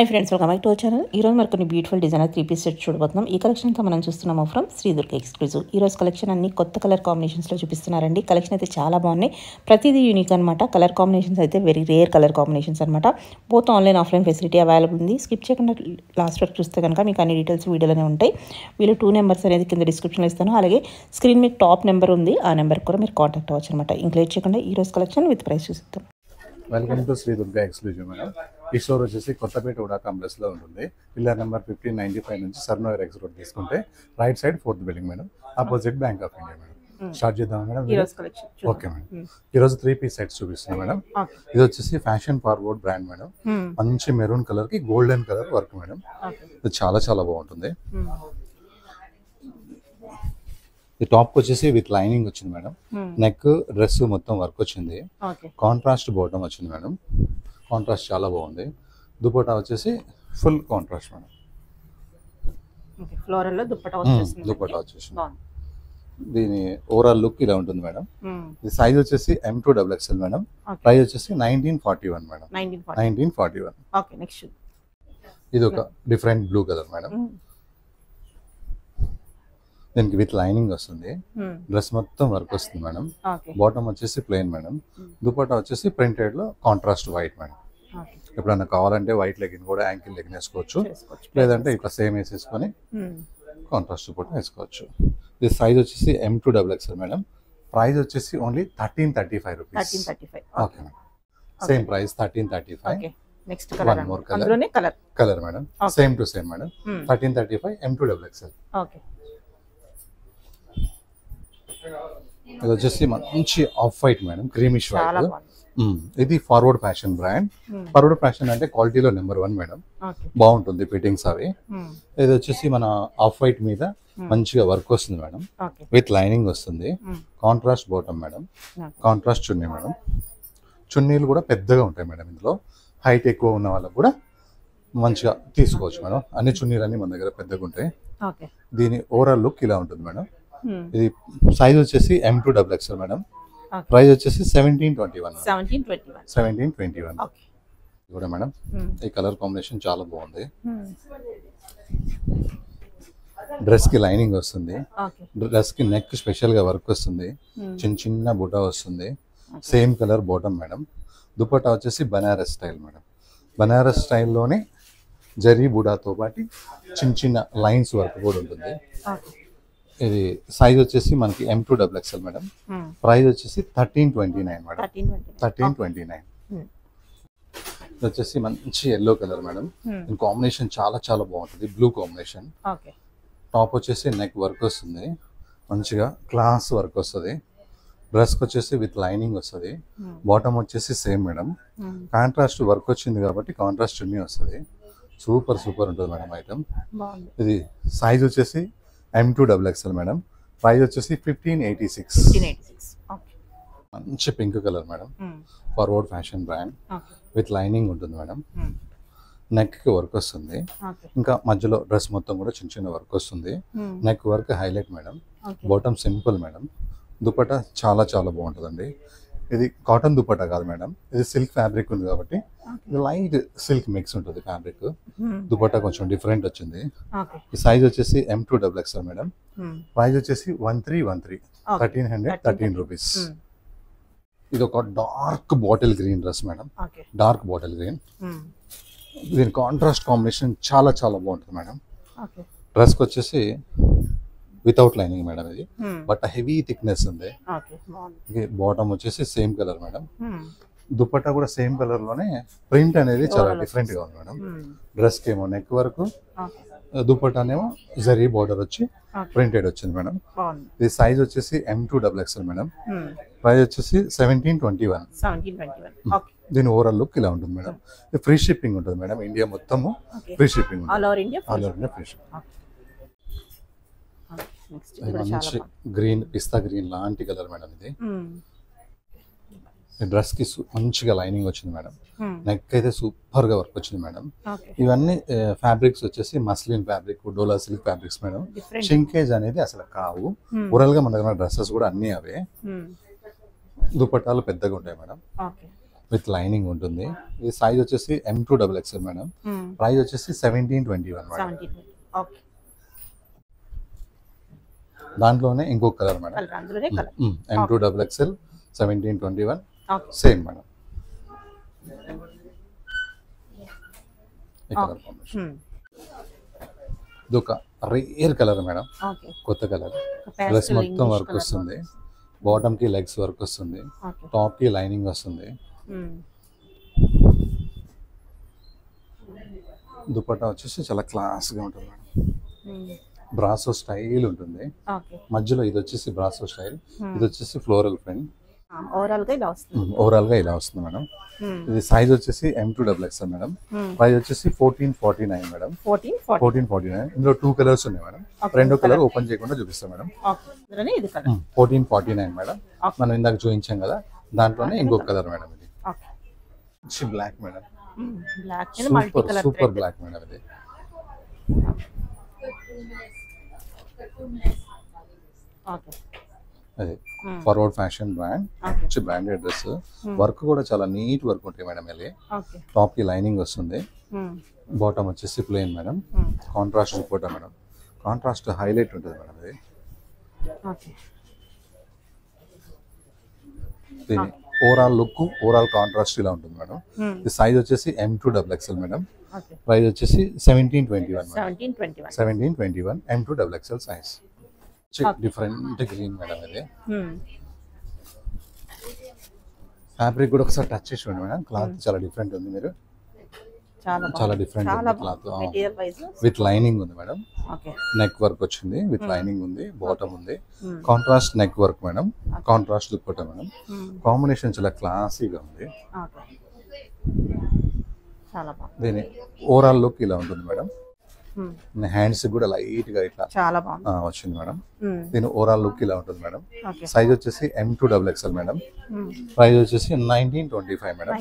Hi friends, welcome back to our channel. ఈరోజు మరి కొన్ని బ్యూటిఫుల్ డిజైనర్ 3-piece సెట్ చూడబోతున్నాం. ఈ కలెక్షన్తో మనం చూస్తున్నాము ఫ్రమ్ శ్రీ దుర్గ ఎక్స్క్లూజివ్. ఈరోజు కలెక్షన్ అన్ని కొత్త కలర్ కాంబినేషన్స్లో చూపిస్తున్నారండి. కలెక్షన్ అయితే చాలా బాగున్నాయి, ప్రతిదీ యూనిక్ అనమాట. కలర్ కాంబినేషన్స్ అయితే వెరీ రేర్ కలర్ కాంబినేషన్స్ అనమాట. Both online offline facility available ఉంది. స్కిప్ చేయకుండా లాస్ట్ వరకు చూస్తే కనుక మీకు అన్ని డీటెయిల్స్ వీడియోలోనే ఉంటాయి. వీళ్ళు 2 నెంబర్స్ అనేది కింద డిస్క్రిప్షన్లో ఇస్తాను. అలాగే స్క్రీన్ మీద టాప్ నెంబర్ ఉంది, ఆ నెంబర్కి కూడా మీరు కాంటాక్ట్ అవ్వచ్చు అనమాట. ఇంక్లూడ్ చేయకుండా ఈరోజు కలెక్షన్ విత్ ప్రైస్ చూసిద్దాం. Welcome to Shri Durga exclusive madam. ఈ స్టోర్ వచ్చేసి కొత్తపేట ఉడా కాంప్లెక్స్లో ఉంటుంది. పిల్లర్ నెంబర్ 1595 నుంచి సర్నోయర్ ఎక్స్ రోడ్ తీసుకుంటే right side 4th building madam, opposite bank of India madam. Start చేద్దాం మేడం. ఓకే మేడం, ఈరోజు 3-piece సెట్స్ చూపిస్తున్నాం మేడం. ఇది వచ్చేసి ఫ్యాషన్ ఫార్వర్డ్ బ్రాండ్ మేడం. మంచి మెరూన్ కలర్ కి గోల్డెన్ కలర్ వర్క్ మేడం. ఇది చాలా చాలా బాగుంటుంది. ఈ టాప్ వచ్చేసి విత్ లైనింగ్ వచ్చింది మేడం. నెక్ డ్రెస్ మొత్తం వర్క్ వచ్చింది. కాంట్రాస్ట్ బాటమ్ వచ్చింది మేడం. కాంట్రాస్ట్ చాలా బాగుంది. దుపట్టా వచ్చేసి ఫుల్ కాంట్రాస్ట్ మేడం. దుపట్టా వచ్చేసి దీని ఓవరాల్ లుక్ ఇలా ఉంటుంది మేడం. ఇది సైజ్ వచ్చేసి M2XXL మేడం. ప్రైస్ వచ్చేసి 1941 మేడం. 1941. ఇది ఒక డిఫరెంట్ బ్లూ కలర్ మేడం. దీనికి విత్ లైనింగ్ వస్తుంది. డ్రెస్ మొత్తం వర్క్ వస్తుంది మేడం. బాటమ్ వచ్చేసి ప్లెయిన్ మేడం. దుపట్టా వచ్చేసి ప్రింటెడ్ లో కాంట్రాస్ట్ వైట్ మేడం. ఎప్పుడన్నా కావాలంటే వైట్ లెగిన్ కూడా యాంకిల్ లెగిన్ వేసుకోవచ్చు, లేదంటే ఇట్లా సేమ్ వేసేసుకొని కాంట్రాస్ట్ దుపట్టా వేసుకోవచ్చు. ఇది సైజ్ వచ్చేసి M2XXL మేడం. ప్రైస్ వచ్చేసి only 1335 rupees. Okay madam, same price 1335. Next one more colour madam, same to same madam. 1335 M2XXL. Okay, ఇది వచ్చేసి మంచి off white madam, creamish white. ఇది forward fashion brand. Forward fashion అంటే క్వాలిటీలో number 1 madam. బాగుంటుంది fittings అవి. ఇది వచ్చేసి మన ఆఫ్ వైట్ మీద మంచిగా వర్క్ వస్తుంది మేడం. విత్ లైనింగ్ వస్తుంది. కాంట్రాస్ట్ బాటమ్ మేడం, కాంట్రాస్ట్ చున్నీ మేడం. చున్నీలు కూడా పెద్దగా ఉంటాయి మేడం. ఇందులో హైట్ ఎక్కువ ఉన్న వాళ్ళకు కూడా మంచిగా తీసుకోవచ్చు మేడం. అన్ని చున్నీలు అన్ని మన దగ్గర పెద్దగా ఉంటాయి. దీని ఓవరాల్ లుక్ ఇలా ఉంటుంది మేడం. ఇది సైజ్ వచ్చేసి M2XXL మేడం. ప్రైస్ వచ్చేసి 1721. 1721 కూడా మేడం. ఈ కలర్ కాంబినేషన్ చాలా బాగుంది. డ్రెస్ కి లైనింగ్ వస్తుంది. డ్రెస్ కి నెక్ స్పెషల్ గా వర్క్ వస్తుంది. చిన్న చిన్న బుటా వస్తుంది. Same colour bottom madam. Dupatta వచ్చేసి బనారస్ స్టైల్ మేడం. బనారస్ స్టైల్లోనే జరీ బుడాతో పాటు చిన్న చిన్న లైన్స్ వర్క్ కూడా ఉంటుంది. ఇది సైజ్ వచ్చేసి మనకి M2XXL మేడం. ప్రైస్ వచ్చేసి 1329 మేడం. 1329. ఇది వచ్చేసి మంచి ఎల్లో కలర్ మేడం. దీని కాంబినేషన్ చాలా చాలా బాగుంటుంది, బ్లూ కాంబినేషన్. టాప్ వచ్చేసి నెక్ వర్క్ వస్తుంది, మంచిగా క్లాస్ వర్క్ వస్తుంది. డ్రెస్ వచ్చేసి విత్ లైనింగ్ వస్తుంది. బాటమ్ వచ్చేసి సేమ్ మేడం. కాంట్రాస్ట్ వర్క్ వచ్చింది కాబట్టి కాంట్రాస్ట్ చున్నీ వస్తుంది. సూపర్ సూపర్ ఉంటుంది మేడం ఐటమ్. ఇది సైజ్ వచ్చేసి M2XXL మేడం. ప్రైస్ వచ్చేసి 1586. మంచి pink colour madam. Forward fashion brand. With lining ఉంటుంది మేడం. నెక్ కి వర్క్ వస్తుంది. ఇంకా మధ్యలో డ్రెస్ మొత్తం కూడా చిన్న చిన్న వర్క్ వస్తుంది. Neck work highlight madam. Bottom simple madam. Dupatta చాలా చాలా బాగుంటుందండి. ఇది కాటన్ దుపట్టా కాదు మేడం, ఇది సిల్క్ ఫ్యాబ్రిక్ ఉంది కాబట్టి లైట్ సిల్క్ మిక్స్ ఉంటుంది ఫ్యాబ్రిక్. దుపట్టా కొంచెం డిఫరెంట్ వచ్చింది. ఈ సైజ్ వచ్చేసి M2XXL మేడం. ప్రైస్ వచ్చేసి 1313. 1313 రూపీస్. ఇది ఒక dark bottle green dress madam. Dark bottle green. దీని కాంట్రాస్ట్ కాంబినేషన్ చాలా చాలా బాగుంటుంది మేడం. డ్రెస్కి వచ్చేసి వితౌట్ లైనింగ్ మేడం. ఇది బట్ హెవీ థిక్నెస్ ఉంది. బాటమ్ వచ్చేసి సేమ్ కలర్ మేడం. దుపట్టా కూడా సేమ్ కలర్ లోనే ప్రింట్ అనేది చాలా డిఫరెంట్ గా ఉంది మేడం. డ్రెస్ కి ఏమో నెక్ వరకు, దుపట్టానేమో జరీ బోర్డర్ వచ్చి ప్రింటెడ్ వచ్చింది మేడం. ఇది సైజ్ వచ్చేసి M2XXL మేడం. ప్రైస్ వచ్చేసి 1721. దీని ఓవరాల్ లుక్ ఇలా ఉంటుంది మేడం. ఇది ఫ్రీ షిప్పింగ్ ఉంటుంది మేడం. ఇండియా మొత్తము free shipping, all over India free shipping. మంచి గ్రీన్, పిస్తా గ్రీన్ లాంటి కలర్ మేడం. ఇది డ్రెస్ కి మంచిగా లైనింగ్ వచ్చింది మేడం. నెక్ అయితే సూపర్ గా వర్క్ వచ్చింది మేడం. ఇవన్నీ ఫ్యాబ్రిక్స్ వచ్చేసి మస్లిన్ ఫ్యాబ్రిక్, డోలా సిల్క్ ఫ్యాబ్రిక్స్ మేడం. షింకేజ్ అనేది అసలు కావు. ఓవరాల్ గా మన దగ్గర డ్రెస్సెస్ కూడా అన్ని అవే. దుపట్టాలు పెద్దగా ఉంటాయి మేడం. విత్ లైనింగ్ ఉంటుంది. ఈ సైజ్ వచ్చేసి M2XXL మేడం. ప్రైస్ వచ్చేసి 1721 మేడం. 17. ఓకే. దాంట్లోనే ఇంకొక కలర్ మేడం. కలర్ అందులోనే colour. M2XXL 1721 okay. Same madam. ఈ కలర్ కాంబినేషన్. ఇది ఒక రేర్ కలర్ మేడం. ఓకే. కొత్త కలర్. డ్రెస్ మొత్తం వర్క్ వస్తుంది. బాటమ్ కి లెగ్స్ వర్క్ వస్తుంది. టాప్ కి లైనింగ్ వస్తుంది. దుపట్టా వచ్చేసి చాలా క్లాస్ గా ఉంటుంది మేడం. బ్రాసో స్టైల్ ఉంటుంది. మధ్యలో ఇది వచ్చేసి బ్రాసో స్టైల్, ఇది వచ్చేసి ఫ్లోరల్ ప్రింట్. ఓవరాల్ గా ఇలా వస్తుంది మేడం. ఇది సైజ్ వచ్చేసి M2XXL మేడం. ప్రైస్ వచ్చేసి 1449 మేడం. 1449. ఇందులో 2 కలర్స్ ఉన్నాయి మేడం. రెండో కలర్ ఓపెన్ చేయకుండా చూపిస్తాం మేడం. 1449 మేడం. మనం ఇందాక చూపించాం కదా, దాంట్లోనే ఇంకొక కలర్ మేడం. ఇది black madam. Super black madam. ఇది అది forward fashion brand. Branded dress. Work కూడా చాలా నీట్ వర్క్ ఉంటాయి మేడం. వెళ్ళి టాప్ కి లైనింగ్ వస్తుంది. బాటమ్ వచ్చేసి plain madam. Contrast dupatta madam. Contrast highlight ఉంటుంది మేడం. ఇది దీని ఓవరాల్ లుక్, ఓవరాల్ కాంట్రాస్ట్ ఇలా ఉంటుంది మేడం. ఇది సైజ్ వచ్చేసి M2XXL మేడం. ప్రైస్ వచ్చేసి 1721 1721 M2XXL size. Different green madam. ఇది ఫ్యాబ్రిక్ కూడా ఒకసారి టచ్ చేసి చూడండి మేడం. క్లాత్ చాలా డిఫరెంట్ ఉంది. మీరు చాలా డిఫరెంట్ క్లాత్. విత్ లైనింగ్ ఉంది మేడం. నెక్ వర్క్ వచ్చింది. విత్ లైనింగ్ ఉంది. బాటమ్ ఉంది. Contrast neck work madam. Contrast dupatta madam. Combination చాలా క్లాసీగా ఉంది. దీని ఓవరాల్ లుక్ ఇలా ఉంటుంది మేడం. హ్యాండ్స్ కూడా లైట్ గా ఇట్లా చాలా బాగుంది వచ్చింది మేడం. దీని ఓవరాల్ లుక్ ఇలా ఉంటుంది మేడం. సైజ్ వచ్చేసి M2XXL మేడం. ప్రైస్ వచ్చేసి 1925 మేడం.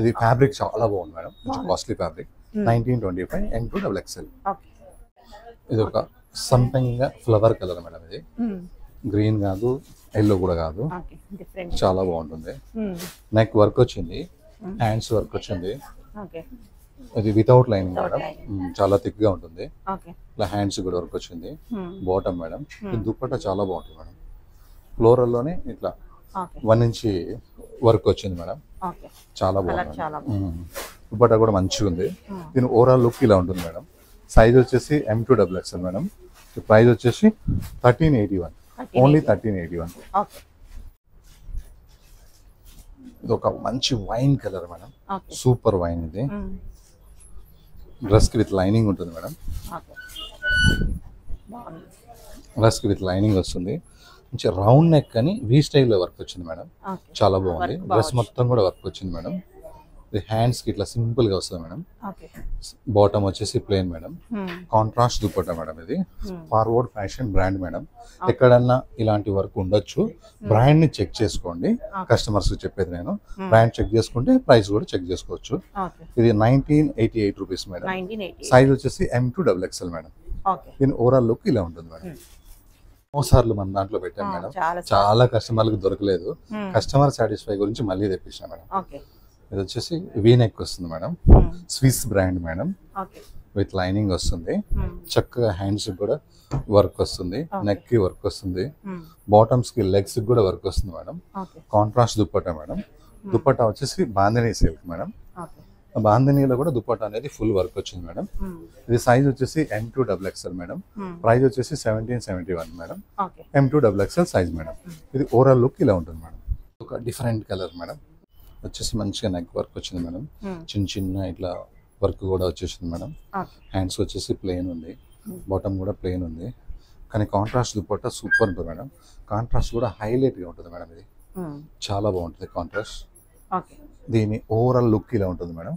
ఇది ఫ్యాబ్రిక్ చాలా బాగుంది మేడం. Costly fabric. 1925 M2XXL. ఇది ఒక సంథింగ్ ఫ్లవర్ కలర్ మేడం. ఇది గ్రీన్ కాదు, ఎల్లో కూడా కాదు, చాలా బాగుంటుంది. నెక్ వర్క్ వచ్చింది. హ్యాండ్స్ వర్క్ వచ్చింది. ఇది వితౌట్ లైనింగ్ మేడం. చాలా థిక్ గా ఉంటుంది. ఇలా హ్యాండ్స్ కూడా వర్క్ వచ్చింది. Bottom madam. దుపట్టా చాలా బాగుంటుంది మేడం. ఫ్లోరల్ లోనే ఇట్లా 1 ఇంచ్ వర్క్ వచ్చింది మేడం. చాలా బాగుంది. దుపట్టా కూడా మంచిగా ఉంది. దీని ఓవరాల్ లుక్ ఇలా ఉంటుంది మేడం. సైజ్ వచ్చేసి M2XXL మేడం. ప్రైస్ వచ్చేసి 1381. ఓన్లీ 1381. ఇది ఒక మంచి wine colour madam. Super wine. ఇది డ్రెస్ కి విత్ లైనింగ్ ఉంటుంది మేడం. డ్రెస్ కి విత్ లైనింగ్ వస్తుంది. మంచి రౌండ్ నెక్ అని వి స్టైల్లో వర్క్ వచ్చింది మేడం. చాలా బాగుంది. డ్రెస్ మొత్తం కూడా వర్క్ వచ్చింది మేడం. ఇది హ్యాండ్స్ కి ఇట్లా సింపుల్ గా వస్తుంది మేడం. బాటమ్ వచ్చేసి plain madam. Contrast dupatta madam. ఇది ఫార్వర్డ్ ఫ్యాషన్ బ్రాండ్ మేడం. ఎక్కడన్నా ఇలాంటి వర్క్ ఉండొచ్చు. బ్రాండ్ ని చెక్ చేసుకోండి. కస్టమర్స్ చెప్పేది నేను. బ్రాండ్ చెక్ చేసుకుంటే ప్రైస్ కూడా చెక్ చేసుకోవచ్చు. ఇది 1988 రూపీస్ మేడం. సైజ్ వచ్చేసి M2XXL మేడం. దీని ఓవరాల్ లుక్ ఇలా ఉంటుంది మేడం. మోసార్లు మన దాంట్లో పెట్టాం మేడం. చాలా కస్టమర్లకు దొరకలేదు. కస్టమర్ సాటిస్ఫై గురించి మళ్ళీ తెప్పించాం మేడం. ఇది వచ్చేసి వీ నెక్ వస్తుంది madam. Swiss brand madam. With lining వస్తుంది. చక్కగా హ్యాండ్స్ కూడా వర్క్ వస్తుంది. నెక్ కి వర్క్ వస్తుంది. బాటమ్స్ కి లెగ్స్ కూడా వర్క్ వస్తుంది madam. Contrast dupatta madam. Dupatta వచ్చేసి బాందినీ సిల్క్ మేడం. బాందినీలో కూడా దుపట్టా అనేది ఫుల్ వర్క్ వచ్చింది మేడం. ఇది సైజ్ వచ్చేసి M2XXL మేడం. ప్రైస్ వచ్చేసి 1771 మేడం. M2XXL size madam. ఇది ఓవరాల్ లుక్ ఇలా ఉంటుంది మేడం. ఒక డిఫరెంట్ కలర్ మేడం. వచ్చేసి మంచిగా నెక్ వర్క్ వచ్చింది మేడం. చిన్న చిన్న ఇట్లా వర్క్ కూడా వచ్చేసింది మేడం. హ్యాండ్స్ వచ్చేసి ప్లెయిన్ ఉంది. బాటమ్ కూడా ప్లెయిన్ ఉంది. కానీ కాంట్రాస్ట్ దుపట్టా సూపర్ ఉంటుంది మేడం. కాంట్రాస్ట్ కూడా హైలైట్ గా ఉంటుంది మేడం. ఇది చాలా బాగుంటుంది కాంట్రాస్ట్. దీని ఓవరాల్ లుక్ ఇలా ఉంటుంది మేడం.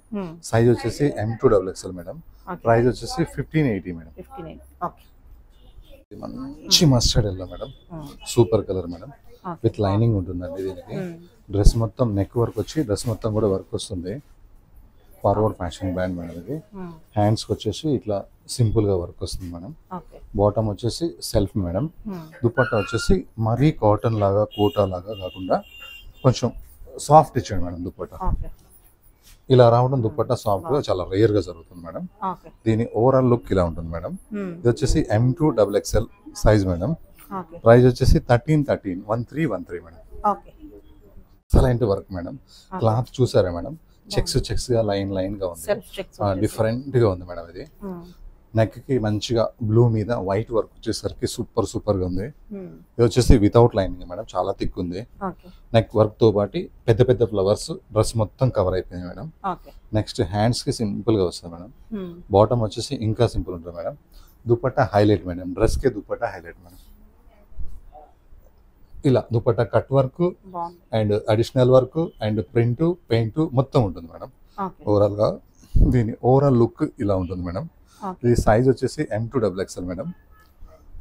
సైజ్ వచ్చేసి M2XXL మేడం. ప్రైస్ వచ్చేసి 1580 మేడం. మంచి mustard yellow madam. Super colour madam. With lining ఉంటుందండి దీనికి. డ్రెస్ మొత్తం నెక్ వర్క్ వచ్చి డ్రెస్ మొత్తం కూడా వర్క్ వస్తుంది. Forward fashion brand madam. ఇది హ్యాండ్స్ వచ్చేసి ఇట్లా సింపుల్ గా వర్క్ వస్తుంది మేడం. బాటమ్ వచ్చేసి సెల్ఫ్ మేడం. దుపట్టా వచ్చేసి మరీ కాటన్ లాగా కోటా లాగా కాకుండా కొంచెం సాఫ్ట్ ఇచ్చాడు మేడం దుప్పట్టా. ఓకే. ఇలా రావడం దుప్పట్టా సాఫ్ట్ గా చాలా రేర్ గా జరుగుతుంది మేడం. ఓకే. దీని ఓవరాల్ లుక్ ఇలా ఉంటుంది మేడం. ఇది వచ్చేసి M2 XXL size madam. Okay. Price వచ్చేసి 1313 madam. Okay. Excellent work madam. Cloth చూసారా మేడం, చెక్స్ గా లైన్ గా ఉంది, సెల్ఫ్ చెక్స్ డిఫరెంట్ గా ఉంది మేడం. ఇది నెక్ కి మంచిగా బ్లూ మీద వైట్ వర్క్ వచ్చేసరికి సూపర్ గా ఉంది. ఇది వచ్చేసి వితౌట్ లైనింగ్ మేడం, చాలా థిక్ ఉంది. ఓకే. నెక్ వర్క్ తో పాటు పెద్ద ఫ్లవర్స్ డ్రెస్ మొత్తం కవర్ అయిపోయింది మేడం. ఓకే. నెక్స్ట్ హ్యాండ్స్ కి సింపుల్ గా వస్తుంది మేడం. బాటమ్ వచ్చేసి ఇంకా సింపుల్ ఉంటుంది madam. Dupatta highlight madam, dress కి దుపట్టా హైలైట్ మేడం. ఇలా dupatta cut work and additional work and print paint మొత్తం ఉంటుంది మేడం. ఓవరాల్ గా దీని ఓవరాల్ లుక్ ఇలా ఉంటుంది మేడం. ఇది సైజ్ వచ్చేసి M2 XXL మేడం.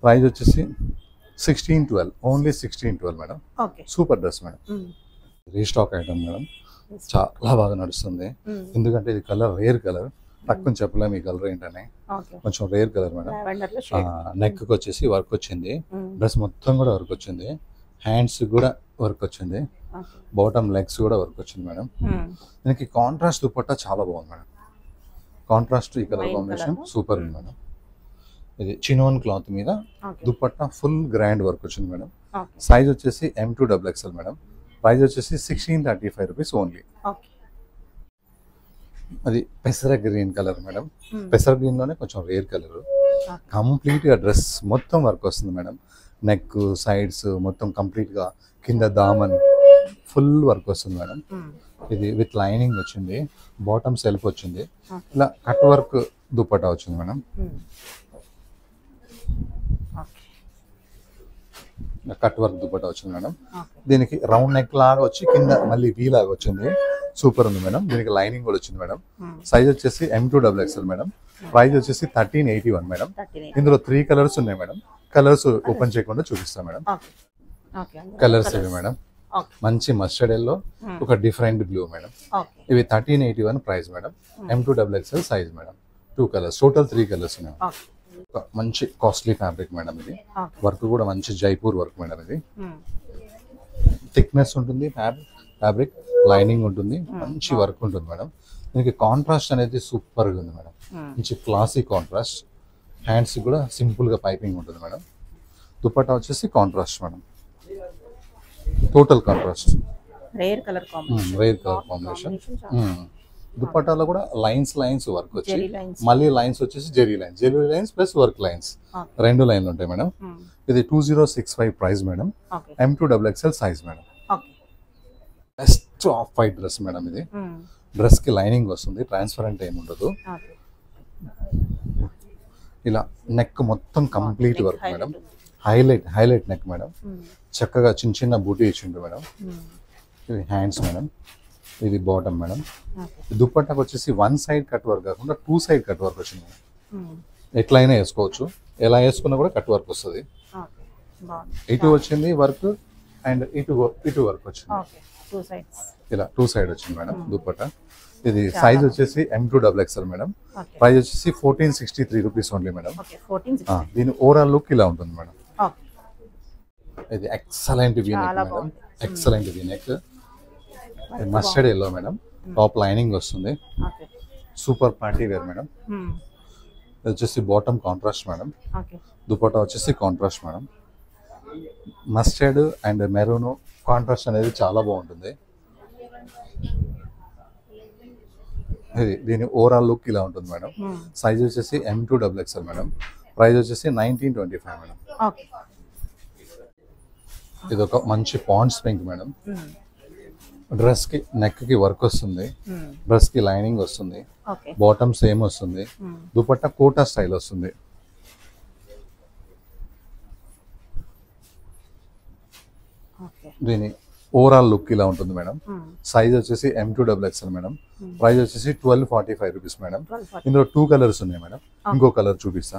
ప్రైస్ వచ్చేసి 1612, only 1612 madam. Super dress madam. Restock item madam, చాలా బాగా నడుస్తుంది. ఎందుకంటే ఇది కలర్ రేర్ కలర్, తక్కువ చెప్పలేము ఈ కలర్ ఏంటని. కొంచెం రేర్ కలర్ మేడం. నెక్ కి వచ్చేసి వర్క్ వచ్చింది, డ్రెస్ మొత్తం కూడా వర్క్ వచ్చింది, హ్యాండ్స్ కూడా వర్క్ వచ్చింది, బాటమ్ లెగ్స్ కూడా వర్క్ వచ్చింది మేడం. దీనికి కాంట్రాస్ట్ దుపట్టా చాలా బాగుంది మేడం. కాంట్రాస్ట్ ఈ కలర్ కాంబినేషన్ సూపర్ ఉంది మేడం. ఇది చినోన్ క్లాత్ మీద దుపట్టా ఫుల్ గ్రాండ్ వర్క్ వచ్చింది మేడం. సైజ్ వచ్చేసి M2 XXL మేడం. ప్రైస్ వచ్చేసి 1635 రూపీస్ ఓన్లీ. అది పెసర గ్రీన్ కలర్ మేడం. పెసర గ్రీన్ లోనే కొంచెం రేర్ కలర్. కంప్లీట్ గా డ్రెస్ మొత్తం వర్క్ వస్తుంది మేడం. నెక్ సైడ్స్ మొత్తం కంప్లీట్ గా, కింద దామన్ ఫుల్ వర్క్ వస్తుంది మేడం. ఇది విత్ లైనింగ్ వచ్చింది, బాటమ్ సెల్ఫ్ వచ్చింది, ఇలా కట్ వర్క్ దుపట్టా వచ్చింది మేడం. కట్ వర్క్ దుపట్టా వచ్చింది మేడం. దీనికి రౌండ్ నెక్ లాగా వచ్చి కింద మళ్ళీ వీ లాగా వచ్చింది, సూపర్ ఉంది మేడం. దీనికి లైనింగ్ కూడా వచ్చింది మేడం. సైజ్ వచ్చేసి M2 XXL మేడం. ప్రైస్ వచ్చేసి 1381 మేడం. ఇందులో 3 కలర్స్ ఉన్నాయి మేడం. కలర్స్ ఓపెన్ చేయకుండా చూపిస్తాం మేడం. కలర్స్ ఇవి మేడం, మంచి మస్టర్డ్ ఎల్లో, ఒక డిఫరెంట్ బ్లూ మేడం. ఇవి 1381 price madam. M2 XXL size madam. 2 colours, total 3 colours ఉన్నాయి. మంచి కాస్ట్లీ ఫ్యాబ్రిక్ మేడం. ఇది వర్క్ కూడా మంచి జైపూర్ వర్క్ మేడం. ఇది థిక్నెస్ ఉంటుంది, ఫ్యాబ్రిక్ లైనింగ్ ఉంటుంది, మంచి వర్క్ ఉంటుంది మేడం. దీనికి కాంట్రాస్ట్ అనేది సూపర్ గా ఉంది మేడం, మంచి క్లాసీ కాంట్రాస్ట్. హ్యాండ్స్ కూడా సింపుల్ గా పైపింగ్ ఉంటుంది మేడం. దుపట్టా వచ్చేసి contrast madam, total contrast, rare colour combination. దుపట్టాలో కూడా లైన్స్ వర్క్ వచ్చి, మళ్ళీ లైన్స్ వచ్చేసి zari lines plus work lines, 2 లైన్లు ఉంటాయి మేడం. ఇది 2065 price madam. M2 XXL size madam. Best off white dress madam. ఇది డ్రెస్ కి లైనింగ్ వస్తుంది, ట్రాన్స్పరెంట్ ఏమి ఉండదు. ఇలా నెక్ మొత్తం complete work madam, highlight neck madam. చక్కగా చిన్న బూటీ ఇచ్చిండు మేడం. ఇది హ్యాండ్స్ మేడం, ఇది బాటమ్ మేడం. దుపట్టాకు వచ్చేసి 1 సైడ్ కట్ వర్క్ కాకుండా 2 సైడ్ కట్ వర్క్ వచ్చింది మేడం. ఎట్లయినా వేసుకోవచ్చు, ఎలా వేసుకున్నా కూడా కట్ వర్క్ వస్తుంది. ఇటు వచ్చింది వర్క్ అండ్ ఇటు వర్క్ వచ్చింది, ఇలా 2 సైడ్ వచ్చింది మేడం దుపట్టా. ఇది సైజ్ వచ్చేసి M2 XXL మేడం. ప్రైస్ వచ్చేసి 1463 రూపీస్ ఓన్లీ మేడం. దీని ఓవరాల్ లుక్ ఇలా ఉంటుంది మేడం. ఇది excellent V neck madam, excellent V neck, mustard yellow madam. Top lining వస్తుంది, సూపర్ పార్టీ వేర్ మేడం. ఇది వచ్చేసి బాటమ్ కాంట్రాస్ట్ మేడం. దుపట్టా వచ్చేసి contrast madam. Mustard and maroon contrast అనేది చాలా బాగుంటుంది. ఇది దీని ఓవరాల్ లుక్ ఇలా ఉంటుంది మేడం. సైజ్ వచ్చేసి M2 XXL మేడం. ప్రైస్ వచ్చేసి 1925 మేడం. ఇది ఒక మంచి పాండ్స్ పింక్ మేడం. డ్రెస్ కి నెక్ కి వర్క్ వస్తుంది, డ్రెస్ కి లైనింగ్ వస్తుంది, బాటమ్ సేమ్ వస్తుంది, దుపట్టా కోటా స్టైల్ వస్తుంది. దీని ఓవరాల్ లుక్ ఇలా ఉంటుంది మేడం. సైజ్ వచ్చేసి M2 XXL మేడం. ప్రైస్ వచ్చేసి 1245 రూపీస్ మేడం. ఇందులో 2 కలర్స్ ఉన్నాయి మేడం. ఇంకో కలర్ చూపిస్తా,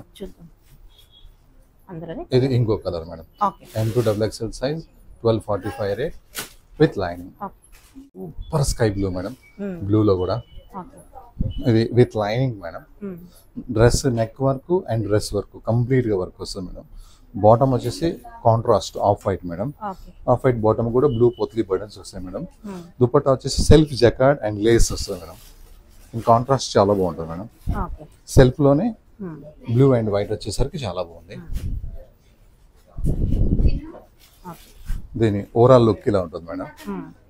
ఇది ఇంకో colour madam. M2 XXL size 1245 rate with lining. Super sky blue madam, బ్లూలో కూడా ఇది with lining madam. Dress neck work and dress work complete గా వర్క్ వస్తుంది మేడం. బాటమ్ వచ్చేసి contrast off white madam. Okay. Off white bottom కూడా blue potli buttons వస్తాయి madam. Dupatta వచ్చేసి self jacquard and lace వస్తుంది మేడం. ఈ కాంట్రాస్ట్ చాలా బాగుంటుంది మేడం. ఓకే. సెల్ఫ్ లోనే బ్లూ అండ్ వైట్ వచ్చేసరికి చాలా బాగుంది. దీని ఓవరాల్ లుక్ ఇలా ఉంటుంది మేడం.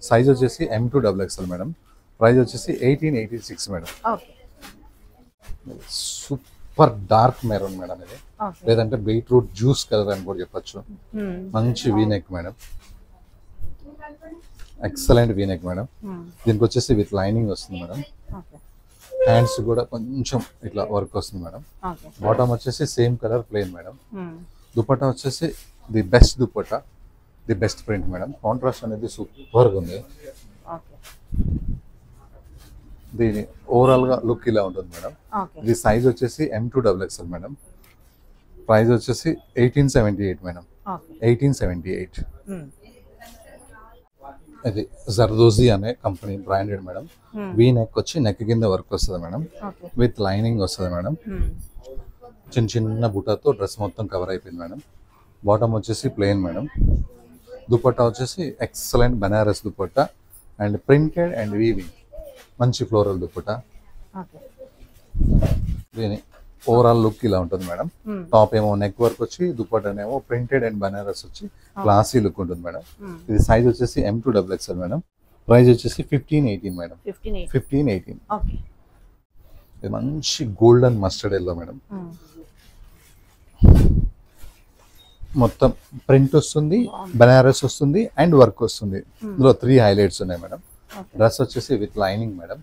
సైజ్ వచ్చేసి M2XXL మేడం. ప్రైస్ వచ్చేసి 1886 madam. Super dark maroon madam ఇది, లేదంటే బీట్రూట్ జ్యూస్ కలర్ అని కూడా చెప్పొచ్చు. మంచి V neck madam, excellent V neck madam. దీనికి వచ్చేసి విత్ లైనింగ్ వస్తుంది మేడం. హ్యాండ్స్ కూడా కొంచెం ఇట్లా వర్క్ వస్తుంది మేడం. బాటమ్ వచ్చేసి same colour plain madam. Dupatta వచ్చేసి the best dupatta, the best print madam. Contrast అనేది సూపర్గా ఉంది. దీని ఓవరాల్ గా లుక్ ఇలా ఉంటుంది మేడం. ఇది సైజ్ వచ్చేసి M2XXL మేడం. ప్రైస్ వచ్చేసి 1878 మేడం. 1878. ఇది జర్దోజీ అనే company branded madam. V neck వచ్చి నెక్ కింద వర్క్ వస్తుంది మేడం. విత్ లైనింగ్ వస్తుంది మేడం. చిన్న చిన్న బుటాతో డ్రెస్ మొత్తం కవర్ అయిపోయింది మేడం. బాటమ్ వచ్చేసి ప్లెయిన్ మేడం. దుపట్టా వచ్చేసి excellent Banaras dupatta and printed and weaving, మంచి ఫ్లోరల్ దుపట్టా. దీని ఓవరాల్ లుక్ ఇలా ఉంటుంది మేడం. టాప్ ఏమో నెక్ వర్క్ వచ్చి, దుపట్టానేమో ప్రింటెడ్ అండ్ బనారస్ వచ్చి క్లాసీ లుక్ ఉంటుంది మేడం. ఇది సైజ్ వచ్చేసి M2XXL మేడం. ప్రైస్ వచ్చేసి 1518 మేడం. 1518. ఇది మంచి గోల్డెన్ మస్టర్డ్ ఎల్లో మేడం. మొత్తం ప్రింట్ వస్తుంది, బనారస్ వస్తుంది అండ్ వర్క్ వస్తుంది. ఇందులో 3 హైలైట్స్ ఉన్నాయి మేడం. డ్రెస్ వచ్చేసి విత్ లైనింగ్ మేడం.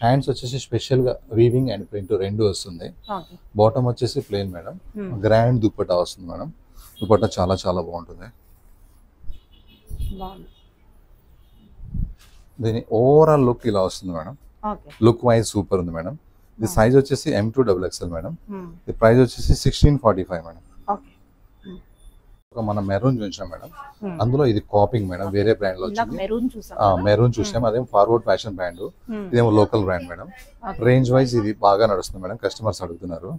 హ్యాండ్స్ వచ్చేసి స్పెషల్ గా వీవింగ్ అండ్ ప్రింట్ రెండు వస్తుంది. బాటమ్ వచ్చేసి ప్లెయిన్ మేడం. గ్రాండ్ దుపట్టా వస్తుంది మేడం. దుపట్టా చాలా చాలా బాగుంటుంది. దీని ఓవరాల్ లుక్ ఇలా వస్తుంది మేడం. లుక్ వైజ్ సూపర్ ఉంది మేడం. ఇది సైజ్ వచ్చేసి M2XXL మేడం. ఇది ప్రైస్ వచ్చేసి 1645 మేడం. మనం మెరూన్ చూసాం మేడం. అందులో ఇది కాపింగ్ మేడం, వేరే బ్రాండ్ లో వచ్చింది. మెరూన్ చూసాం, అదేమో ఫార్వర్డ్ ఫ్యాషన్ బ్రాండ్, ఇదేమో local brand madam. Range wise ఇది బాగా నడుస్తుంది మేడం, కస్టమర్స్ అడుగుతున్నారు.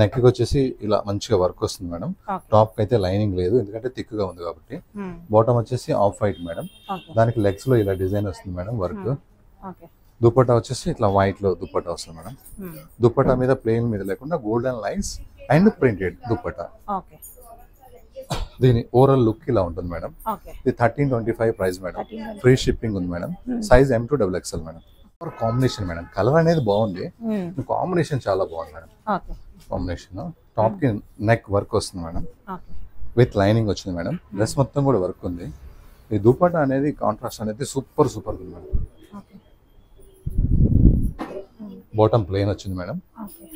నెక్ కి వచ్చేసి ఇలా మంచిగా వర్క్ వస్తుంది మేడం. టాప్ కి అయితే లైనింగ్ లేదు, ఎందుకంటే థిక్ గా ఉంది కాబట్టి. బాటమ్ వచ్చేసి ఆఫ్ వైట్ మేడం. దానికి లెగ్స్ లో ఇలా డిజైన్ వస్తుంది మేడం, వర్క్. దుపట్టా వచ్చేసి ఇట్లా వైట్ లో దుపట్టా వస్తుంది మేడం. దుపట్టా మీద ప్లెయిన్ మీద లేకుండా golden lines and printed dupatta. దీని ఓవరాల్ లుక్ ఇలా ఉంటుంది మేడం. ఇది 1325 ప్రైస్ మేడం. ఫ్రీ షిప్పింగ్ ఉంది madam. Size M2XXL madam. Combination madam, colour అనేది బాగుంది, కాంబినేషన్ చాలా బాగుంది మేడం. కాంబినేషన్ టాప్ కి నెక్ వర్క్ వస్తుంది మేడం. విత్ లైనింగ్ వచ్చింది మేడం. డ్రెస్ మొత్తం కూడా వర్క్ ఉంది. ఈ దుపట్టా అనేది కాంట్రాస్ట్ అనేది సూపర్ సూపర్ ఉంది మేడం. బాటమ్ ప్లెయిన్ వచ్చింది మేడం.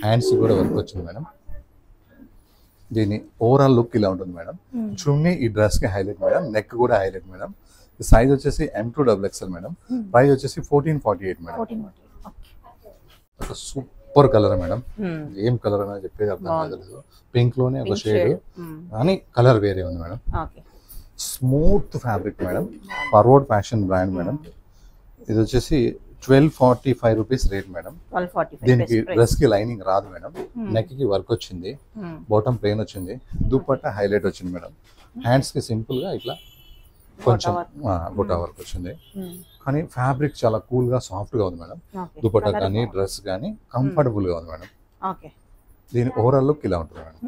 హ్యాండ్స్ కూడా వర్క్ వచ్చింది మేడం. దీని ఓవరాల్ లుక్ ఇలా ఉంటుంది మేడం. చున్నీ ఈ డ్రెస్ కి హైలైట్ మేడం. నెక్ కూడా హైలైట్ మేడం. సైజ్ వచ్చేసి M2XXL మేడం. ప్రైస్ వచ్చేసి 1448 మేడం. Super colour madam. ఏం కలర్ అని చెప్పేది అర్థం కాదు. పింక్ లోనే ఒక షేడ్ కానీ కలర్ వేరే ఉంది madam. Smooth fabric madam. Forward fashion brand madam. ఇది వచ్చేసి 1245 రూపీస్ రేట్ మేడం. దీనికి డ్రెస్ కి లైనింగ్ రాదు మేడం. నెక్ కి వర్క్ వచ్చింది, బాటమ్ ప్లెయిన్ వచ్చింది, దుపట్టా హైలైట్ వచ్చింది మేడం. హ్యాండ్స్ కి సింపుల్ గా ఇట్లా కొంచెం బుటా వర్క్ వచ్చింది. కానీ ఫ్యాబ్రిక్ చాలా కూల్ గా సాఫ్ట్ గా ఉంది మేడం. దుపట్టా కానీ డ్రెస్ కానీ కంఫర్టబుల్ గా ఉంది మేడం. దీని ఓవరాల్ లుక్ ఇలా ఉంటుంది madam.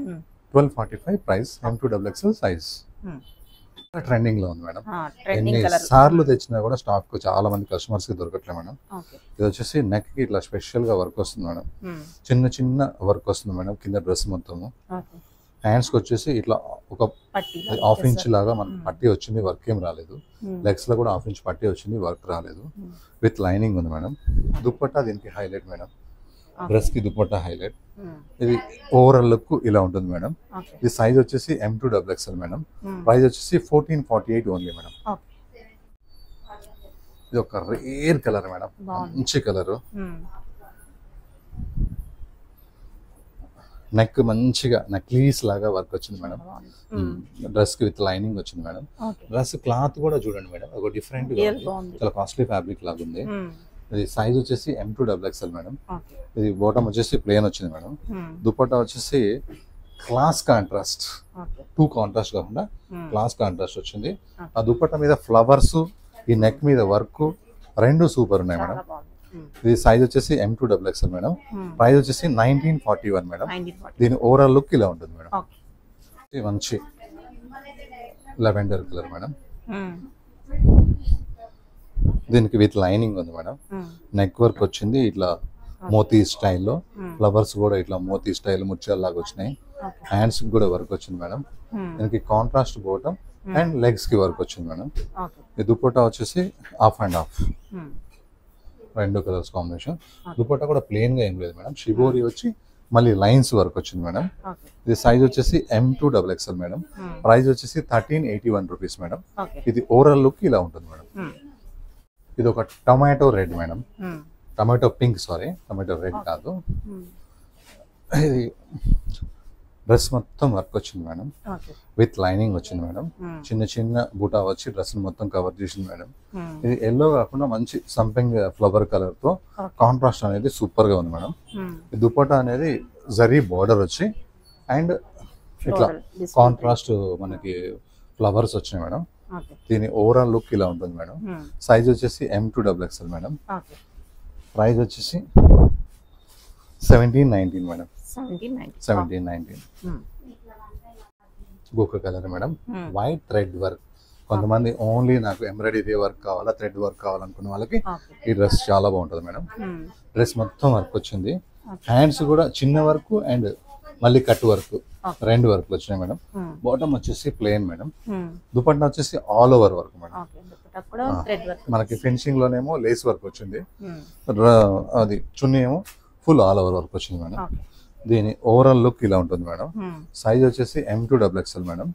1245 price, M2XXL size. Trending లో ఉంది మేడం. ఎన్ని సార్లు తెచ్చినా కూడా స్టాక్ చాలా మంది కస్టమర్స్ కి దొరకట్లేదు మేడం. ఇది వచ్చేసి నెక్ కి ఇట్లా స్పెషల్ గా వర్క్ వస్తుంది మేడం. చిన్న చిన్న వర్క్ వస్తుంది మేడం కింద డ్రెస్ మొత్తము. హ్యాండ్స్ కి వచ్చేసి ఇట్లా ఒక హాఫ్ ఇంచ్ లాగా మనకి పట్టి వచ్చింది, వర్క్ ఏం రాలేదు. లెగ్స్ లో కూడా హాఫ్ ఇంచ్ పట్టి వచ్చింది, వర్క్ రాలేదు. విత్ లైనింగ్ ఉంది మేడం. దుపట్టా దీనికి హైలైట్ మేడం. డ్రెస్ కి దుపట్టా హైలైట్. ఇది ఓవరాల్ లుక్ ఇలా ఉంటుంది మేడం. ఇది సైజ్ వచ్చేసి M2XXL మేడం. ప్రైస్ వచ్చేసి 1448 ఓన్లీ మేడం. ఇది ఒక రేర్ కలర్ మేడం, మంచి కలర్. నెక్ మంచిగా నెక్లీస్ లాగా వర్క్ వచ్చింది మేడం. డ్రెస్ కి విత్ లైనింగ్ వచ్చింది మేడం. డ్రెస్ క్లాత్ కూడా చూడండి మేడం, ఒక డిఫరెంట్ గా చాలా కాస్ట్లీ ఫ్యాబ్రిక్ లాగా ఉంది. ఇది సైజ్ వచ్చేసి M2XXL మేడం. ఇది బాటమ్ వచ్చేసి ప్లెయిన్ వచ్చింది మేడం. దుపట్టా వచ్చేసి class contrast, okay. Two contrast కాకుండా క్లాస్ కాంట్రాస్ట్ వచ్చింది. ఆ దుపట్టా మీద ఫ్లవర్స్, ఈ నెక్ మీద వర్క్ రెండు సూపర్ ఉన్నాయి మేడం. ఇది సైజ్ వచ్చేసి M2XXL మేడం. ప్రైస్ వచ్చేసి 1941 మేడం. దీని ఓవరాల్ లుక్ ఇలా ఉంటుంది మేడం. ఇది మంచి లెవెండర్ కలర్ మేడం. దీనికి విత్ లైనింగ్ ఉంది మేడం. నెక్ వర్క్ వచ్చింది ఇట్లా మోతీ స్టైల్లో, ఫ్లవర్స్ కూడా ఇట్లా మోతీ స్టైల్ ముత్యాలలాగా వచ్చినాయి. హ్యాండ్స్ కూడా వర్క్ వచ్చింది మేడం. దీనికి కాంట్రాస్ట్ బాటమ్ అండ్ లెగ్స్ కి వర్క్ వచ్చింది మేడం. ఈ దుపట్టా వచ్చేసి హాఫ్ అండ్ హాఫ్, రెండు కలర్స్ కాంబినేషన్. దుపట్టా కూడా ప్లెయిన్ గా ఏం లేదు మేడం, షిబోరి వచ్చి మళ్ళీ లైన్స్ వర్క్ వచ్చింది మేడం. ఇది సైజ్ వచ్చేసి M2XXL మేడం. ప్రైస్ వచ్చేసి 1381 రూపీస్ మేడం. ఇది ఓవరాల్ లుక్ ఇలా ఉంటుంది మేడం. ఇది ఒక tomato red madam, tomato pink, sorry tomato red కాదు. ఇది డ్రెస్ మొత్తం వర్క్ వచ్చింది మేడం, విత్ లైనింగ్ వచ్చింది మేడం. చిన్న చిన్న బూటా వచ్చి డ్రెస్ మొత్తం కవర్ చేసింది మేడం. ఇది ఎల్లో కాకుండా మంచి సంపింగ్ ఫ్లవర్ కలర్ తో కాంట్రాస్ట్ అనేది సూపర్ గా ఉంది మేడం. ఈ దుపట్టా అనేది జరీ బార్డర్ వచ్చి అండ్ ఇట్లా కాంట్రాస్ట్ మనకి ఫ్లవర్స్ వచ్చినాయి మేడం. దీని ఓవరాల్ లుక్ ఇలా ఉంటుంది మేడం. సైజ్ వచ్చేసి M2XXL మేడం. ప్రైస్ వచ్చేసి 1719 madam. 1719. Book colour madam, white thread work. కొంతమంది ఓన్లీ నాకు ఎంబ్రాయిడరీ వర్క్ కావాలా, థ్రెడ్ వర్క్ కావాలనుకున్న వాళ్ళకి ఈ డ్రెస్ చాలా బాగుంటుంది మేడం. డ్రెస్ మొత్తం వర్క్ వచ్చింది. హ్యాండ్స్ కూడా చిన్న వర్క్ అండ్ మళ్ళీ కట్ వర్క్, రెండు వర్క్ వచ్చినాయి మేడం. బాటమ్ వచ్చేసి ప్లెయిన్ మేడం. దుపట్టా వచ్చేసి ఆల్ ఓవర్ వర్క్ మేడం. మనకి ఫినిషింగ్ లోనేమో లేస్ వర్క్ వచ్చింది, అది చున్నీ ఏమో ఫుల్ ఆల్ ఓవర్ వర్క్ వచ్చింది మేడం. దీని ఓవరాల్ లుక్ ఇలా ఉంటుంది మేడం. సైజ్ వచ్చేసి M2XXL మేడం.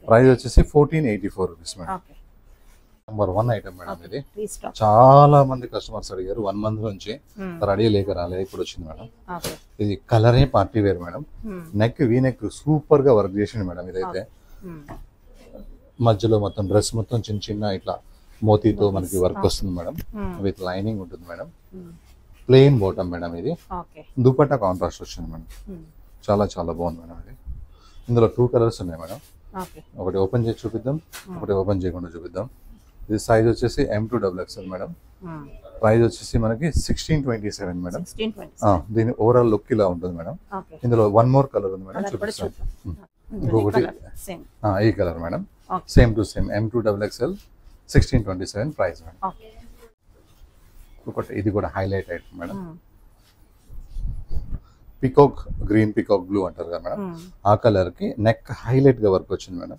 ప్రైస్ వచ్చేసి 1484 rupees madam. Number 1 item madam. ఇది చాలా మంది కస్టమర్స్ అడిగారు 1 మంత్ నుంచి, రెడీ లేక రాలేదు, ఇప్పుడు వచ్చింది మేడం. ఇది కలరే party wear madam. Neck V neck super గా వర్క్ చేసింది మేడం. ఇదైతే మధ్యలో మొత్తం డ్రెస్ మొత్తం చిన్న చిన్న ఇట్లా మోతీతో మనకి వర్క్ వస్తుంది మేడం. విత్ లైనింగ్ ఉంటుంది మేడం. Plain bottom madam. ఇది దుపట్టా కాంట్రాస్ట్ వచ్చింది మేడం. చాలా చాలా బాగుంది మేడం. ఇది ఇందులో 2 కలర్స్ ఉన్నాయి మేడం. ఒకటి ఓపెన్ చేసి చూపిద్దాం, ఒకటి ఓపెన్ చేయకుండా చూపిద్దాం. ఇది సైజ్ వచ్చేసి M2XXL మేడం. ప్రైస్ వచ్చేసి మనకి 1627 మేడం. దీని ఓవరాల్ లుక్ ఇలా ఉంటుంది మేడం. ఇందులో 1 మోర్ కలర్ ఉంది మేడం, చూపిస్తాను. ఇంకొకటి ఈ colour madam, same to same M2XXL 1627 price madam. ఒకటి ఇది కూడా highlight item madam. Peacock green, peacock blue అంటారు కదా మేడం, ఆ కలర్ కి నెక్ హైలైట్ గా వర్క్ వచ్చింది మేడం.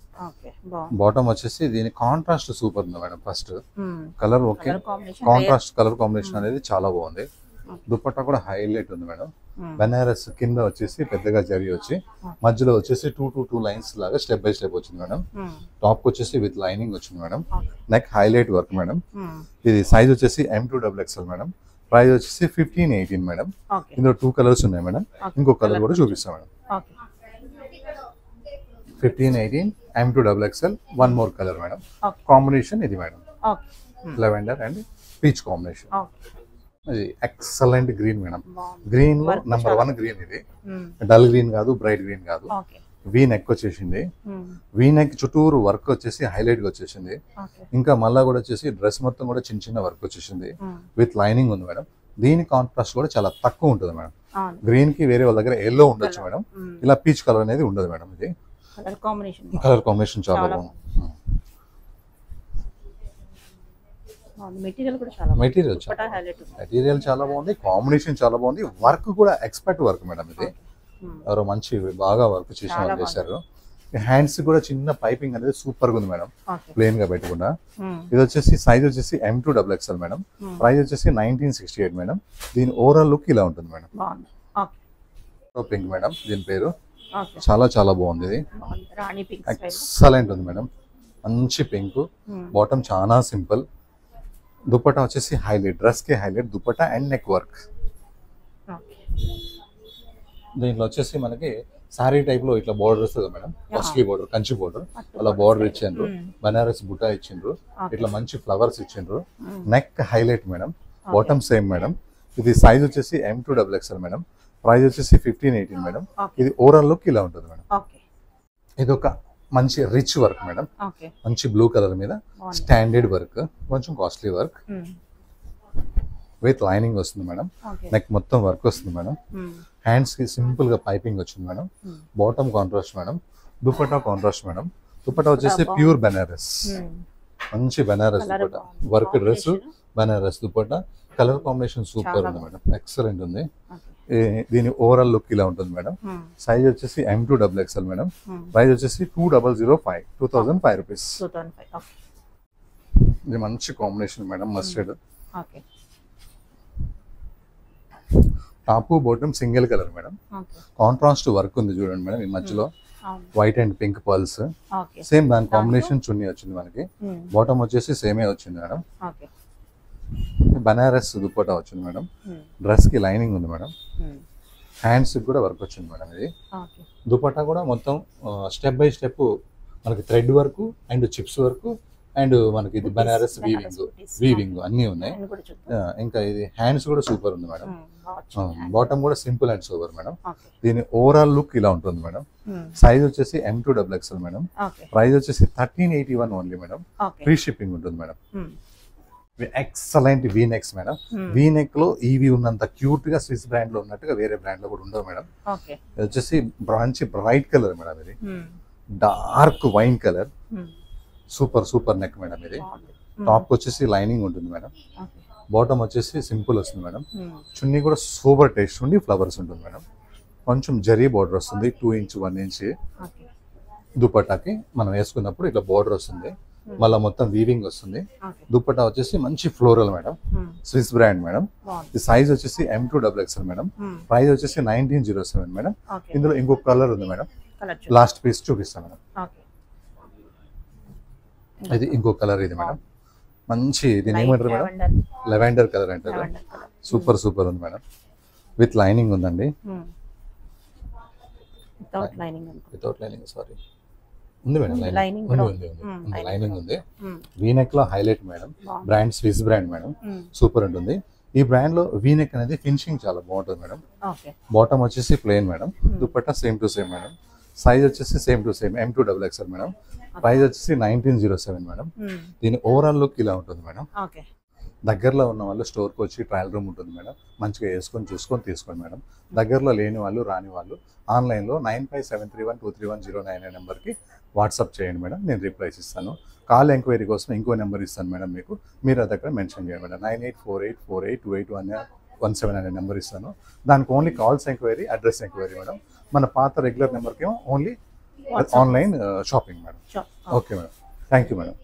బాటమ్ వచ్చేసి దీని కాంట్రాస్ట్ సూపర్ ఉంది madam. First colour okay, contrast colour combination అనేది చాలా బాగుంది. దుపట్టా కూడా హైలైట్ ఉంది మేడం. బెనారస్ కింద వచ్చేసి పెద్దగా జరీ వచ్చి మధ్యలో వచ్చేసి 2 లైన్స్ లాగా స్టెప్ బై స్టెప్ వచ్చింది మేడం. టాప్ వచ్చేసి విత్ లైనింగ్ వచ్చింది madam. Neck highlight work madam. ఇది సైజ్ వచ్చేసి M2XXL మేడం. ప్రైస్ వచ్చేసి 1518 మేడం. ఇందులో 2 కలర్స్ ఉన్నాయి మేడం. ఇంకో కలర్ కూడా చూపిస్తాం madam. 1518 M2XXL 1 more colour madam. Combination ఇది madam, lavender and peach combination. ఇది ఎక్సలెంట్ గ్రీన్ మేడం. గ్రీన్ లో నెంబర్ 1 గ్రీన్. ఇది డల్ గ్రీన్ కాదు, బ్రైట్ గ్రీన్ కాదు. వీ నెక్ వచ్చేసింది. వీ నెక్ చుట్టూరు వర్క్ వచ్చేసి హైలైట్ గా వచ్చేసింది. ఇంకా మళ్ళా కూడా వచ్చేసి డ్రెస్ మొత్తం కూడా చిన్న చిన్న వర్క్ వచ్చేసింది. విత్ లైనింగ్ ఉంది మేడం. దీని కాంట్రాస్ట్ కూడా చాలా తక్కువ ఉంటుంది మేడం. గ్రీన్ కి వేరే వాళ్ళ దగ్గర ఎల్లో ఉండొచ్చు మేడం, ఇలా పీచ్ కలర్ అనేది ఉండదు మేడం. ఇది కలర్ కాంబినేషన్ చాలా బాగుంది. మెటీరియల్ చాలా బాగుంది, కాంబినేషన్ చాలా బాగుంది. వర్క్ కూడా ఎక్స్పర్ట్ వర్క్ మేడం. ఇది ఎవరో మంచి బాగా వర్క్ చేసిన వాళ్ళు చేశారు. హ్యాండ్స్ కూడా చిన్న పైపింగ్ అనేది సూపర్ గా ఉంది మేడం, ప్లెయిన్ గా పెట్టకుండా. ఇది వచ్చేసి సైజ్ వచ్చేసి M2XXL మేడం. ప్రైస్ వచ్చేసి 1968 మేడం. దీని ఓవరాల్ లుక్ ఇలా ఉంటుంది మేడం. పింక్ మేడం దీని పేరు. చాలా చాలా బాగుంది. ఇది ఎక్సలెంట్ ఉంది మేడం, మంచి పింక్. బాటమ్ చాలా సింపుల్. దుపట్టా వచ్చేసి హైలైట్, డ్రెస్ కి highlight dupatta and neck work. దీంట్లో వచ్చేసి మనకి సారీ టైప్ లో ఇట్లా బోర్డర్ వస్తుంది madam. Costly border, Kanchi border, అలా బోర్డర్ ఇచ్చిండ్రు. బనారస్ బుటా ఇచ్చిండ్రు. ఇట్లా మంచి ఫ్లవర్స్ ఇచ్చిండ్రు. Neck highlight madam. Bottom same madam. ఇది సైజ్ వచ్చేసి M2XXL మేడం. ప్రైస్ వచ్చేసి 1518 మేడం. ఇది ఓవరాల్ లుక్ ఇలా ఉంటుంది మేడం. ఇది ఒక మంచి రిచ్ వర్క్ మేడం. మంచి బ్లూ కలర్ మీద స్టాండర్డ్ వర్క్, కొంచెం కాస్ట్లీ వర్క్ విత్ లైనింగ్ వస్తుంది మేడం. నెక్ మొత్తం వర్క్ వస్తుంది మేడం. హ్యాండ్స్ కి సింపుల్ గా పైపింగ్ వచ్చింది madam. Bottom contrast madam. Dupatta contrast madam. Dupatta వచ్చేసి ప్యూర్ బెనారస్, మంచి Banaras dupatta, work dress Banaras dupatta. Colour combination super ఉంది మేడం, ఎక్సలెంట్ ఉంది. దీని ఓవరాల్ లుక్ ఇలా ఉంటుంది మేడం. సైజ్ వచ్చేసి M2XXL మేడం. ప్రైస్ వచ్చేసి 2005 రూపీస్. ఇది మంచి combination madam, mustard. Top bottom single colour madam. Contrast work ఉంది చూడండి మేడం. ఈ మధ్యలో white and pink pearls, same దాని కాంబినేషన్ చున్నీ వచ్చింది మనకి. బాటమ్ వచ్చేసి సేమే వచ్చింది మేడం. బనారస్ దుపట్టా వచ్చింది మేడం. డ్రెస్ కి లైనింగ్ ఉంది మేడం. హ్యాండ్స్ కూడా వర్క్ వచ్చింది మేడం. ఇది దుపట్టా కూడా మొత్తం స్టెప్ బై స్టెప్ మనకి thread work and chips work and మనకి ఇది బనారస్ వీవింగ్ అన్నీ ఉన్నాయి. ఇంకా ఇది హ్యాండ్స్ కూడా సూపర్ ఉంది మేడం. బాటమ్ కూడా సింపుల్ అండ్ సూపర్ మేడం. దీని ఓవరాల్ లుక్ ఇలా ఉంటుంది మేడం. సైజ్ వచ్చేసి M2XXL మేడం. ప్రైస్ వచ్చేసి 1381 ఓన్లీ మేడం. ఫ్రీ షిప్పింగ్ ఉంటుంది madam. Excellent V necks madam. V neck లో ఈవి ఉన్నంత క్యూట్ గా స్విస్ బ్రాండ్ లో ఉన్నట్టుగా వేరే బ్రాండ్ లో కూడా ఉండవు మేడం. ఇది వచ్చేసి మంచి బ్రైట్ కలర్ మేడం. ఇది dark wine colour, super super neck madam. ఇది టాప్ వచ్చేసి లైనింగ్ ఉంటుంది మేడం. బాటమ్ వచ్చేసి సింపుల్ వస్తుంది మేడం. చున్నీ కూడా సూపర్ టేస్ట్ ఉండి ఫ్లవర్స్ ఉంటుంది మేడం. కొంచెం జరీ బార్డర్ వస్తుంది, 2 ఇంచ్ 1 ఇంచ్ దుపట్టాకి మనం వేసుకున్నప్పుడు ఇట్లా బార్డర్ వస్తుంది. మళ్ళీ మొత్తం వీవింగ్ వస్తుంది. దుపట్టా వచ్చేసి మంచి floral madam, Swiss brand madam. ఈ సైజ్ వచ్చేసి M2XXL మేడం. ప్రైస్ వచ్చేసి 1907 మేడం. ఇందులో ఇంకొక కలర్ ఉంది మేడం, లాస్ట్ పీస్ చూపిస్తాను మేడం. ఇది ఇంకొక కలర్ ఇది మేడం. మంచి దీని ఏమంటారు మేడం, లెవెండర్ కలర్ అంటారు. సూపర్ సూపర్ ఉంది మేడం. విత్ లైనింగ్ ఉందండి. వితౌట్ లైనింగ్ సారీ ఉంది మేడం. లైనింగ్ ఉంది. వీనెక్ లో highlight madam. Brand Swiss brand madam. Super ఉంటుంది. ఈ బ్రాండ్ లో వీనెక్ అనేది ఫినిషింగ్ చాలా బాగుంటుంది మేడం. బాటమ్ వచ్చేసి plain madam. Dupatta same to same madam. Size వచ్చేసి same to same M2XXL madam. Price వచ్చేసి 1907 మేడం. దీని ఓవరాల్ లుక్ ఇలా ఉంటుంది మేడం. దగ్గరలో ఉన్న వాళ్ళు స్టోర్కి వచ్చి ట్రయల్ రూమ్ ఉంటుంది మేడం. మంచిగా వేసుకొని చూసుకొని తీసుకోండి మేడం. దగ్గరలో లేని వాళ్ళు రాని వాళ్ళు ఆన్లైన్లో 9573123109 నెంబర్కి వాట్సాప్ చేయండి మేడం. నేను రిప్లైస్ ఇస్తాను. కాల్ ఎంక్వైరీ కోసం ఇంకో నెంబర్ ఇస్తాను మేడం మీకు. మీరు అది అక్కడ మెన్షన్ చేయండి మేడం. 9848482817 అనే నెంబర్ ఇస్తాను. దానికి only calls enquiry, address enquiry madam. మన పాత రెగ్యులర్ నెంబర్కి ఏమో only online shopping madam. Okay madam. Thank you madam.